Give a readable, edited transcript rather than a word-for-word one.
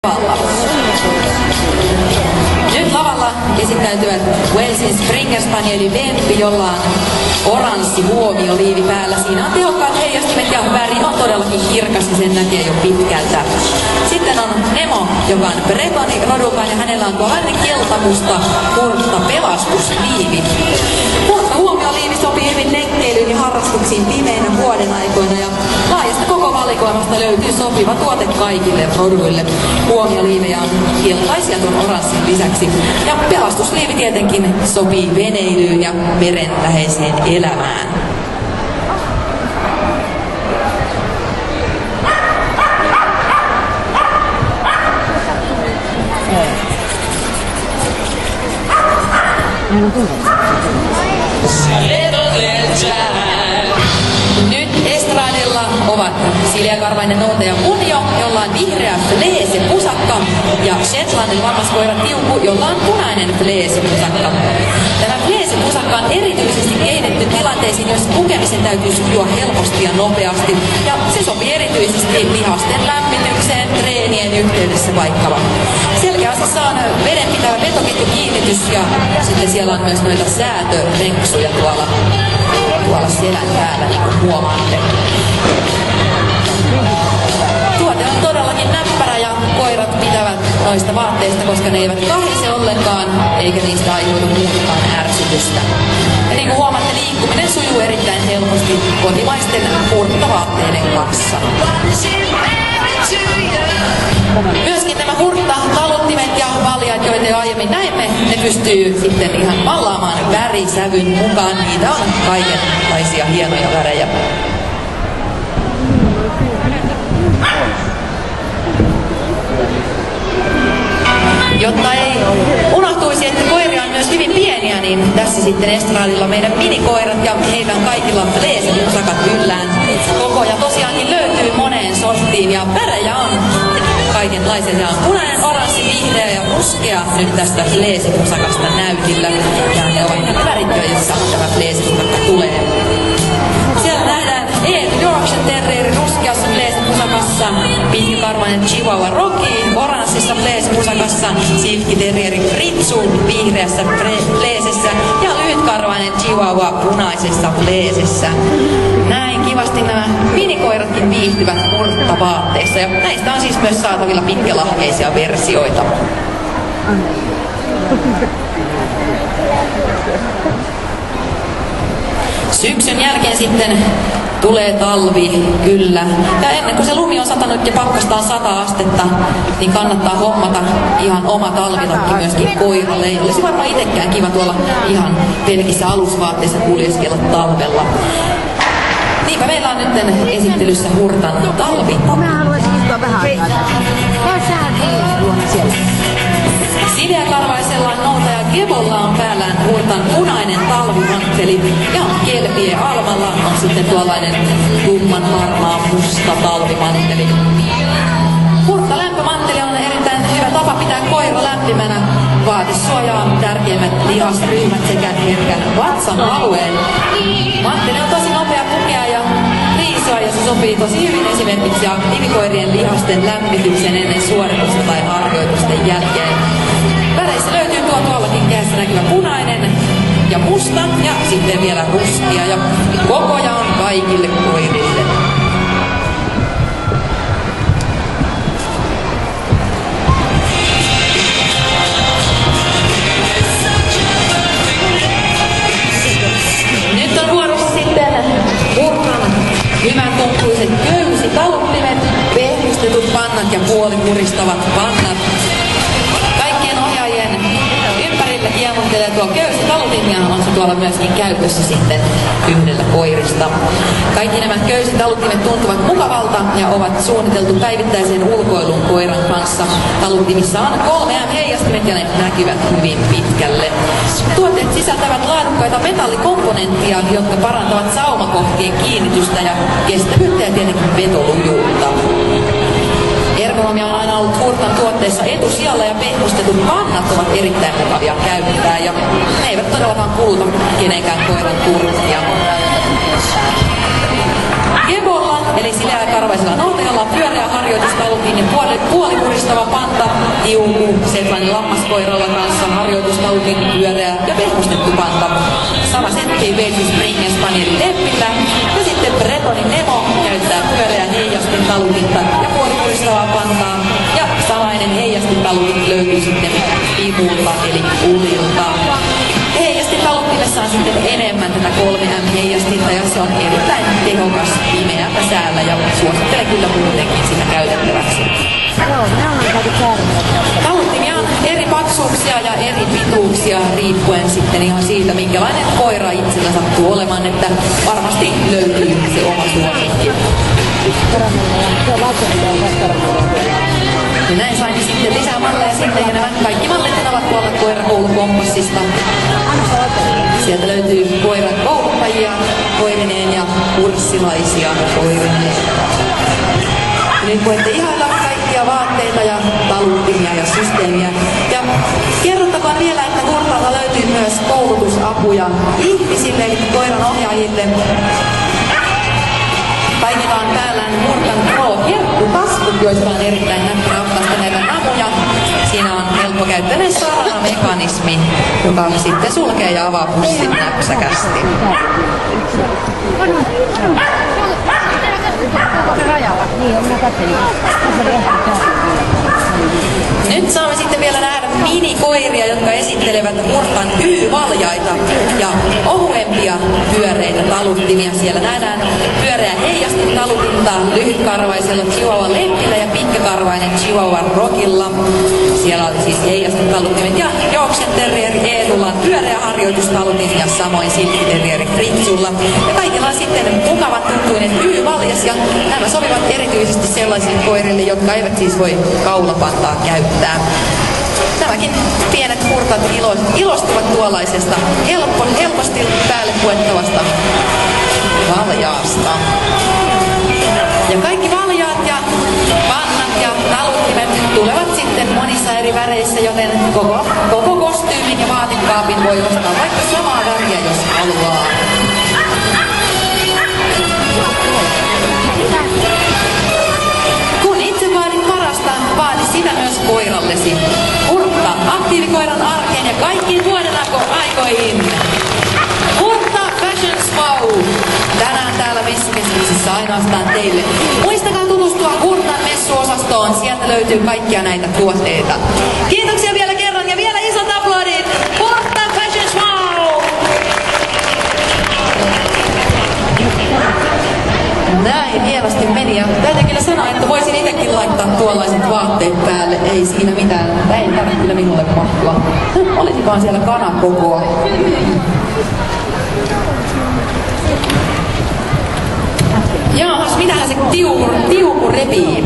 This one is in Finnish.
lavalla. Nyt lavalla esittäytyvät Walesin Springer Spanieli Vempi, jolla on oranssi huomioliivi päällä. Siinä on tehokkaat heijastimet ja väri on todellakin kirkas ja sen näkee jo pitkältä. Sitten on Nemo, joka on Bretoni rodultaan ja hänellä on tuollainen keltamusta hurtta pelastusliivi. Hurtta huomioliivi sopii hyvin lenkkeilyyn ja harrastuksiin pimeinä vuoden aikoina ja laajasta koko valikoimasta löytyy sopiva tuote kaikille roduille. Huomioliivejä on keltaisia tuon oranssin lisäksi ja pelastusliivi tietenkin sopii veneilyyn ja meren läheiseen elämään. Nyt estradilla ovat sileäkarvainen noutaja Unjo, jolla on vihreä fleese-pusakka, ja Shetlandin lammaskoira Tiuku, jolla on punainen fleese-pusakka. Tämä fleese-pusakka on erityisesti kehitetty tilanteisiin, joissa pukemisen täytyy sujua helposti ja nopeasti, ja se sopii erityisesti lihasten lämmitykseen treenien yhteydessä vaikkapa. Selkäasassa on vedenpitävä vetoketjukiinnitys ja sitten siellä on myös noita säätörenksuja tuolla selän päällä, niin kuin huomaatte. Tuote on todellakin näppärä ja koirat pitävät noista vaatteista, koska ne eivät kahise ollenkaan, eikä niistä aiheudu muutakaan ärsytystä. Ja niin kuin huomaatte, liikkuminen sujuu erittäin helposti kotimaisten hurttavaatteiden kanssa. Myöskin nämä hurtta-taluttimet ja valjat, joita jo aiemmin näimme, ne pystyy sitten ihan mallaamaan värisävyn mukaan. Niitä on kaikenlaisia hienoja värejä. Jotta ei unohtuisi, että koiria on myös hyvin pieniä, niin tässä sitten estradilla meidän minikoirat ja heillä on kaikilla fleese-pusakat yllään. Kokoja tosiaankin löytyy moneen sorttiin ja värejä on kaikenlaisia. Siellä on punainen, oranssi, vihreä ja ruskea nyt tästä fleese-pusakasta näytillä. Ja ne ovat ne värit, joissa tämä fleese-pusakka tulee. Siellä nähdään Yorkshire Terrieri ruskeassa fleese-pusakassa, pitkäkarvainen Chihuahua Rocky oranssissa fleese-pusakassa, Silkki Terrieri Fritsu vihreässä fleesessä ja lyhytkarvainen Chihuahua punaisessa fleesessä. Näin kivasti nämä minikoiratkin viihtyvät hurttavaatteissa ja näistä on siis myös saatavilla pitkälahkeisia versioita. Syksyn jälkeen sitten tulee talvi, kyllä. Ja ennen kuin se lumi on satanut ja pakkasta on 100 astetta, niin kannattaa hommata ihan oma talvitakki myöskin koiralle. Ei olisi varmaan itsekään kiva tuolla ihan pelkissä alusvaatteissa kuljeskella talvella. Niinpä meillä on nyt esittelyssä hurtan talvi. Mä haluaisin istua vähän aikaa. Voit sähän siellä. Sileäkarvaisella noutaja Gebolla on päällään hurtan punainen talvimantteli ja kelpie almalla on sitten tuollainen tumman harmaa musta talvimantteli. Hurtta lämpömantteli on erittäin hyvä tapa pitää koira lämpimänä. Vaatesuojaa tärkeimmät lihasryhmät sekä herkän vatsan alueen. Mantteli on tosi nopea pukea ja riisua ja se sopii tosi hyvin esimerkiksi aktiivikoirien lihasten lämmitykseen ennen suoritusta tai harjoitusten jälkeen. Väreissä löytyy tuollakin kehässä näkyvä punainen ja musta ja sitten vielä ruskea ja kokoja on kaikille koirille. Nyt on vuorossa sitten hurtan hyvän tuntuiset köysitaluttimet, pehmistetut pannat ja puolikuristavat pannat. Kiemuntelee tuo köysitalutin ja on se tuolla myöskin käytössä sitten yhdellä koirista. Kaikki nämä köysitaluttimet tuntuvat mukavalta ja ovat suunniteltu päivittäiseen ulkoilun koiran kanssa. Taluttimissa on 3M-heijastimet ja ne näkyvät hyvin pitkälle. Tuotteet sisältävät laadukkaita metallikomponenttia, jotka parantavat saumakohtien kiinnitystä ja kestävyyttä ja tietenkin vetolujuutta. Ergonomia on aina ollut hurtan tuotteissa etusijalla ja pehmustetut pannat ovat erittäin mukavia käyttää ja ne eivät todellakaan kuluta kenenkään koiran turhia. Gebolla eli sileäkarvaisella noutajalla on pyöreä harjoitustalutin ja puolikuristava panta tiuku, sellainen lammaskoiralla kanssa, harjoitustalutin pyöreä ja pehmustettu panta. Sama setti Belgian Spring Spanielin Leppillä. Ja sitten Bretonin Nemo käyttää pyöreä heijastetalutinta ja puolipuristavaa pantaa. Ja samainen heijastetalutin löytyy sitten Pimulta eli Ulilta. Heijastintaluttimelle saa sitten enemmän tätä 3M heijastinta ja se on erittäin tehokas pimeällä säällä ja suosittelen kyllä muutenkin sitä käytettäväksi. Joo, me ollaan käyty käärmeet. Taluttimia on eri paksuuksia ja eri pituuksia riippuen sitten ihan siitä, minkälainen koira itsellä sattuu olemaan, että varmasti löytyy se oma suosikki. Se on lapsen. Ja näin saimme sitten lisää malleja sinne ja nämä kaikki mallit ovat tuolla koirakoulukompassista. Sieltä löytyy koiran kouluttajia koirineen ja kurssilaisia koirineen. Nyt voitte ihailla kaikkia vaatteita ja taluttimia ja systeemiä. Ja kerrottakoon vielä, että Kurtalta löytyy myös koulutusapuja ihmisille eli koiran ohjaajille. Kaikilla on päällään Murtan Pro-herkkutaskut, joista on erittäin näppärä ottaa näitä namuja. Siinä on helppokäyttöinen saranamekanismi, joka sitten sulkee ja avaa pussin näpsäkästi. Nyt saamme sitten vielä nähdä minikoiria, jotka esittelevät Murtan Y-valjaita ja ohuempia pyöreitä taluttimia. Siellä nähdään pyöreä heijastetalutinta lyhytkarvaisella Chihuahua Leppillä ja pitkäkarvainen Chihuahua Rockilla. Siellä oli siis heijastetaluttimet ja Yorkshire Terrier Eerulla on pyöreä harjoitustalutin ja samoin Silkki Terrier Fritzulla. Ja kaikilla on sitten mukavat tuntuinen Y-valjas ja nämä sopivat erityisesti sellaisille koirille, jotka eivät siis voi kaulapantaa käyttää. Nämäkin pienet Murtat ilostuvat tuollaisesta helposti päälle puettavasta valjaasta. Ja kaikki valjaat ja pannat ja taluttimet tulevat sitten monissa eri väreissä, joten koko kostyymin ja vaatekaapin voi ostaa vaikka samaa väriä, jos haluaa. Kun itse vaadit parasta, vaadi sitä myös koirallesi. Murta aktiivikoiran arkeen ja kaikkiin vuoden aikoihin. Murta Fashion Wow! Tänään täällä Messikeskuksessa ainoastaan teille. Muistakaa tutustua Murtan messuosastoon, sieltä löytyy kaikkia näitä tuotteita. Kiitoksia vielä kerran ja vielä isot aplodit! Murta Fashion Wow! Näin hienosti meni ja täytyy kyllä sanoa, että voisin itsekin laittaa tuollaiset vaatteet päälle. Ei siinä mitään, mutta ei tarvitse kyllä minulle mahtua. Olisikohan siellä kanakokoa? Jaahas, mitähän se tiuku repii?